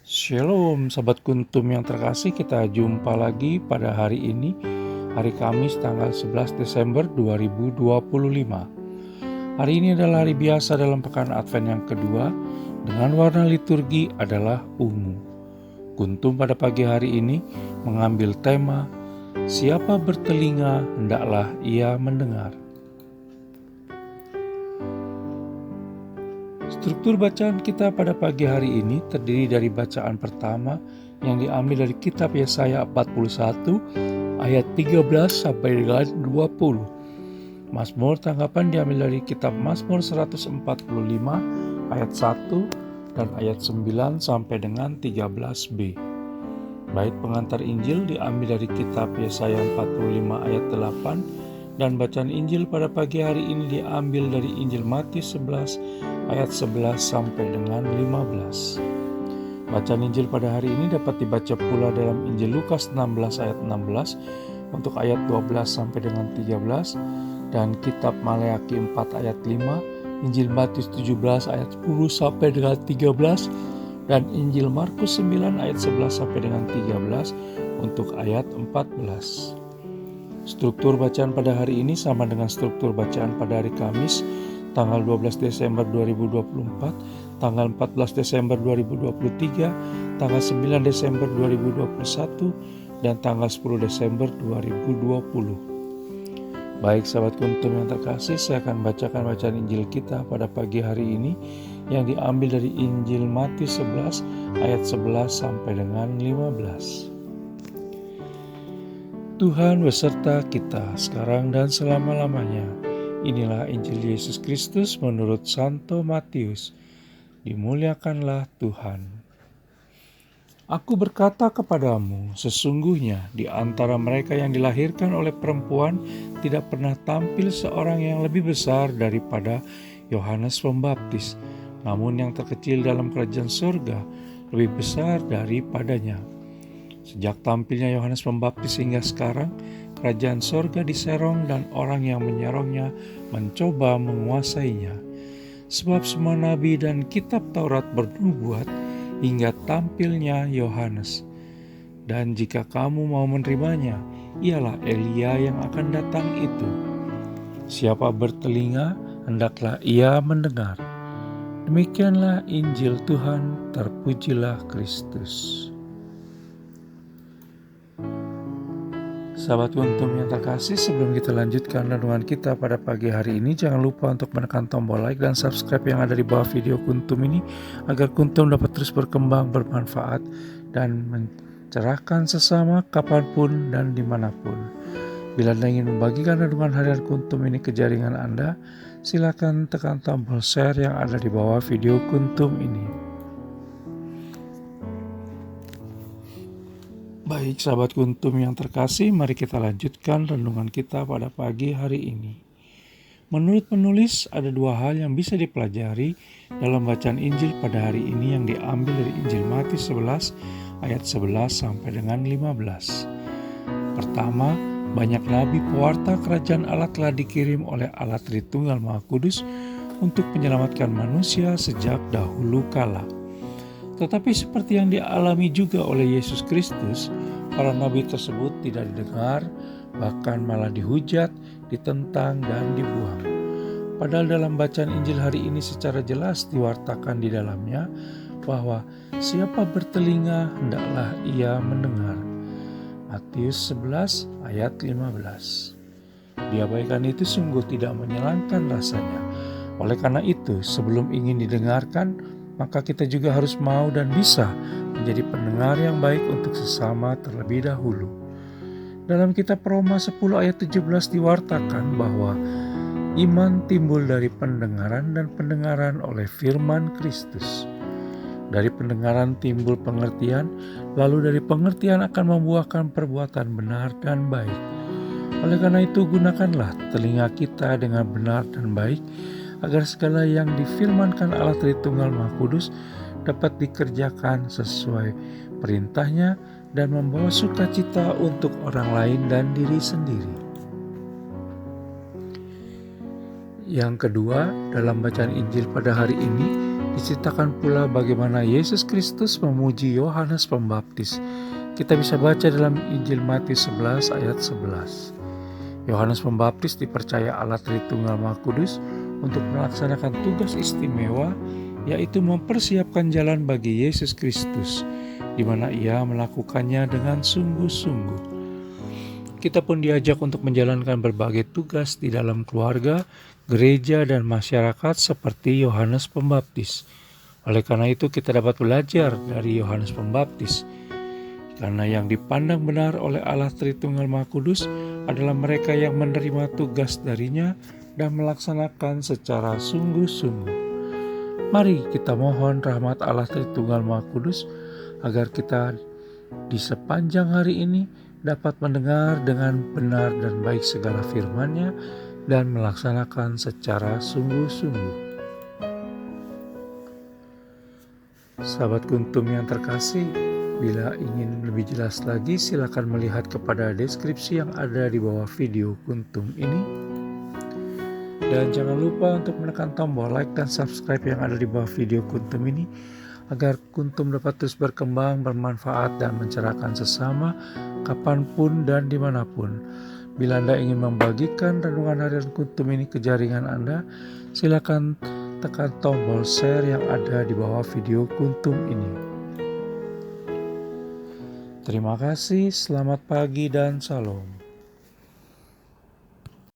Shalom Sahabat Kuntum yang terkasih, kita jumpa lagi pada hari ini, hari Kamis tanggal 11 Desember 2025. Hari ini adalah hari biasa dalam pekan Advent yang kedua, dengan warna liturgi adalah ungu. Kuntum pada pagi hari ini mengambil tema, siapa bertelinga hendaklah ia mendengar. Struktur bacaan kita pada pagi hari ini terdiri dari bacaan pertama yang diambil dari kitab Yesaya 41 ayat 13 sampai dengan 20. Mazmur tanggapan diambil dari kitab Mazmur 145 ayat 1 dan ayat 9 sampai dengan 13b. Bait pengantar Injil diambil dari kitab Yesaya 45 ayat 8 dan bacaan Injil pada pagi hari ini diambil dari Injil Matius 11 ayat 11 sampai dengan 15. Bacaan Injil pada hari ini dapat dibaca pula dalam Injil Lukas 16 ayat 16 untuk ayat 12 sampai dengan 13 dan kitab Maleakhi 4 ayat 5, Injil Matius 17 ayat 10 sampai dengan 13 dan Injil Markus 9 ayat 11 sampai dengan 13 untuk ayat 14. Struktur bacaan pada hari ini sama dengan struktur bacaan pada hari Kamis, tanggal 12 Desember 2024, tanggal 14 Desember 2023, tanggal 9 Desember 2021, dan tanggal 10 Desember 2020. Baik sahabat Kuntum yang terkasih, saya akan bacakan bacaan Injil kita pada pagi hari ini yang diambil dari Injil Matius 11 ayat 11 sampai dengan 15. Tuhan beserta kita sekarang dan selama-lamanya. Inilah Injil Yesus Kristus menurut Santo Matius. Dimuliakanlah Tuhan. Aku berkata kepadamu, sesungguhnya di antara mereka yang dilahirkan oleh perempuan tidak pernah tampil seorang yang lebih besar daripada Yohanes Pembaptis. Namun yang terkecil dalam kerajaan surga lebih besar daripadanya. Sejak tampilnya Yohanes Pembaptis hingga sekarang, kerajaan sorga diserong dan orang yang menyerongnya mencoba menguasainya. Sebab semua nabi dan kitab Taurat bernubuat hingga tampilnya Yohanes. Dan jika kamu mau menerimanya, ialah Elia yang akan datang itu. Siapa bertelinga, hendaklah ia mendengar. Demikianlah Injil Tuhan, terpujilah Kristus. Sahabat Kuntum yang terkasih, sebelum kita lanjutkan renungan kita pada pagi hari ini, jangan lupa untuk menekan tombol like dan subscribe yang ada di bawah video Kuntum ini, agar Kuntum dapat terus berkembang, bermanfaat, dan mencerahkan sesama kapanpun dan dimanapun. Bila Anda ingin membagikan renungan harian Kuntum ini ke jaringan Anda, silakan tekan tombol share yang ada di bawah video Kuntum ini. Baik sahabat Kuntum yang terkasih, mari kita lanjutkan renungan kita pada pagi hari ini. Menurut penulis, ada dua hal yang bisa dipelajari dalam bacaan Injil pada hari ini yang diambil dari Injil Matius 11 ayat 11 sampai dengan 15. Pertama, banyak nabi pewarta kerajaan Allah telah dikirim oleh Allah Tritunggal Maha Kudus untuk menyelamatkan manusia sejak dahulu kala. Tetapi seperti yang dialami juga oleh Yesus Kristus, para nabi tersebut tidak didengar, bahkan malah dihujat, ditentang, dan dibuang. Padahal dalam bacaan Injil hari ini secara jelas diwartakan di dalamnya bahwa siapa bertelinga hendaklah ia mendengar. Matius 11 ayat 15. Diabaikan itu sungguh tidak menyenangkan rasanya. Oleh karena itu, sebelum ingin didengarkan, maka kita juga harus mau dan bisa menjadi pendengar yang baik untuk sesama terlebih dahulu. Dalam kitab Roma 10 ayat 17 diwartakan bahwa iman timbul dari pendengaran dan pendengaran oleh firman Kristus. Dari pendengaran timbul pengertian, lalu dari pengertian akan membuahkan perbuatan benar dan baik. Oleh karena itu, gunakanlah telinga kita dengan benar dan baik, agar segala yang difirmankan Allah Tritunggal Maha Kudus dapat dikerjakan sesuai perintahnya dan membawa sukacita untuk orang lain dan diri sendiri. Yang kedua, dalam bacaan Injil pada hari ini Diceritakan pula bagaimana Yesus Kristus memuji Yohanes Pembaptis. Kita bisa baca dalam Injil Matius 11 ayat 11. Yohanes Pembaptis dipercaya Allah Tritunggal Maha Kudus untuk melaksanakan tugas istimewa, yaitu mempersiapkan jalan bagi Yesus Kristus, di mana ia melakukannya dengan sungguh-sungguh. Kita pun diajak untuk menjalankan berbagai tugas di dalam keluarga, gereja, dan masyarakat seperti Yohanes Pembaptis. Oleh karena itu kita dapat belajar dari Yohanes Pembaptis. Karena yang dipandang benar oleh Allah Tritunggal Maha Kudus adalah mereka yang menerima tugas darinya dan melaksanakan secara sungguh-sungguh. Mari kita mohon rahmat Allah Tritunggal Maha Kudus agar kita di sepanjang hari ini dapat mendengar dengan benar dan baik segala firman-Nya dan melaksanakan secara sungguh-sungguh. Sahabat Kuntum yang terkasih, bila ingin lebih jelas lagi silakan melihat kepada deskripsi yang ada di bawah video Kuntum ini. Dan jangan lupa untuk menekan tombol like dan subscribe yang ada di bawah video Kuntum ini agar Kuntum dapat terus berkembang, bermanfaat, dan mencerahkan sesama kapanpun dan dimanapun. Bila Anda ingin membagikan renungan harian Kuntum ini ke jaringan Anda, silakan tekan tombol share yang ada di bawah video Kuntum ini. Terima kasih, selamat pagi dan salam.